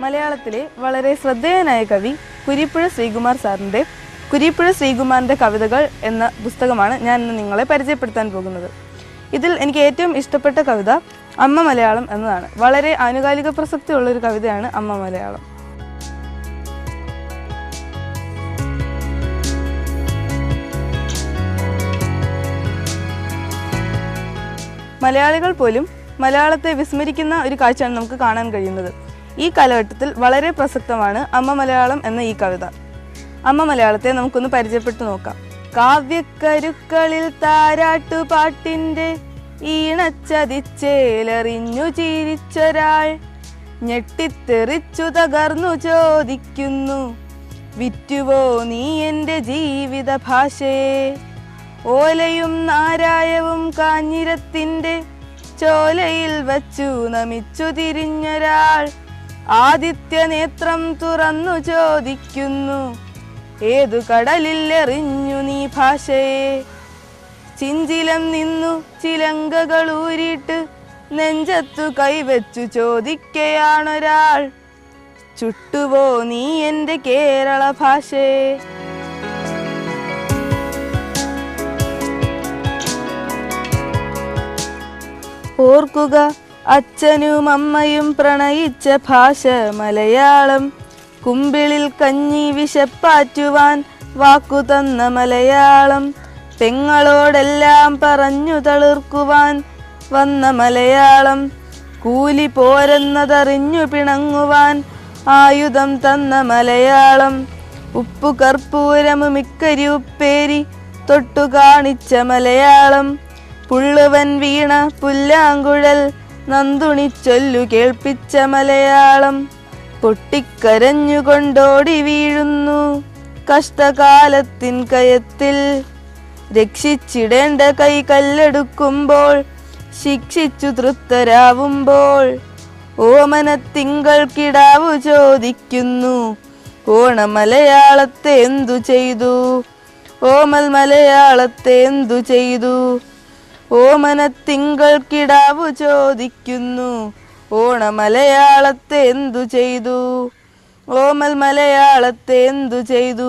മലയാളത്തിലെ വളരെ ശ്രദ്ധേയനായ കവി കുരീപ്പുഴ ശ്രീകുമാർ സാറിൻ്റെ കുരീപ്പുഴ ശ്രീകുമാറിൻ്റെ കവിതകൾ എന്ന പുസ്തകമാണ് ഞാൻ ഇന്ന് നിങ്ങളെ പരിചയപ്പെടുത്താൻ പോകുന്നത്. ഇതിൽ എനിക്ക് ഏറ്റവും ഇഷ്ടപ്പെട്ട കവിത അമ്മ മലയാളം എന്നതാണ്. വളരെ ആനുകാലിക പ്രസക്തിയുള്ളൊരു കവിതയാണ് അമ്മ മലയാളം. മലയാളികൾ പോലും മലയാളത്തെ വിസ്മരിക്കുന്ന ഒരു കാഴ്ചയാണ് നമുക്ക് കാണാൻ കഴിയുന്നത്. ഈ കാലഘട്ടത്തിൽ വളരെ പ്രസക്തമാണ് അമ്മ മലയാളം എന്ന ഈ കവിത. അമ്മ മലയാളത്തെ നമുക്കൊന്ന് പരിചയപ്പെട്ടു നോക്കാം. കാവ്യക്കരുക്കളിൽ താരാട്ടുപാട്ടിൻ്റെ ഈണച്ചതിച്ചേലെറിഞ്ഞു ചിരിച്ചൊരാൾ ഞെട്ടിത്തെറിച്ചു തകർന്നു ചോദിക്കുന്നു, വിറ്റുവോ നീ എൻ്റെ ജീവിത ഭാഷയെ? ഓലയും നാരായവും കാഞ്ഞിരത്തിൻ്റെ ചോലയിൽ വച്ചു നമിച്ചു തിരിഞ്ഞൊരാൾ ആദിത്യനേത്രം തുറന്നു ചോദിക്കുന്നു, ഏതു കടലിൽ എറിഞ്ഞു നീ ഭാഷയെ? ചിഞ്ചിലം നിന്നു ചിലങ്കകൾ ഊരിയിട്ട് നെഞ്ചത്തു കൈവച്ചു ചോദിക്കയാണൊരാൾ, ചുട്ടുവോ നീ എൻ്റെ കേരള ഭാഷയെ? ഓർക്കുക അച്ഛനും അമ്മയും പ്രണയിച്ച ഭാഷ മലയാളം, കുമ്പിളിൽ കഞ്ഞി വിശപ്പാറ്റുവാൻ വാക്കു തന്ന മലയാളം, പെങ്ങളോടെല്ലാം പറഞ്ഞു തളിർക്കുവാൻ വന്ന മലയാളം, കൂലി പോരെന്നതറിഞ്ഞു പിണങ്ങുവാൻ ആയുധം തന്ന മലയാളം, ഉപ്പു കർപ്പൂരമു മിക്കരി ഉപ്പേരി തൊട്ടു കാണിച്ച മലയാളം, പുള്ളുവൻ വീണ പുല്ലാങ്കുഴൽ നന്തുണിച്ചൊല്ലു കേൾപ്പിച്ച മലയാളം, പൊട്ടിക്കരഞ്ഞുകൊണ്ടോടി വീഴുന്നു കഷ്ടകാലത്തിൻ കയത്തിൽ, രക്ഷിച്ചിടേണ്ട കൈ കല്ലെടുക്കുമ്പോൾ ശിക്ഷിച്ചു തൃപ്തരാവുമ്പോൾ, ഓമനത്തിങ്കൾ കിടാവു ചോദിക്കുന്നു, ഓണമലയാളത്തെ എന്തു ചെയ്തു? ഓമൽ മലയാളത്തെ എന്തു ചെയ്തു? ഓമനത്തിങ്കൾ കിടാവു ചോദിക്കുന്നു, ഓണമലയാളത്തെ എന്തു ചെയ്തു? ഓമൽ മലയാളത്തെ എന്തു ചെയ്തു?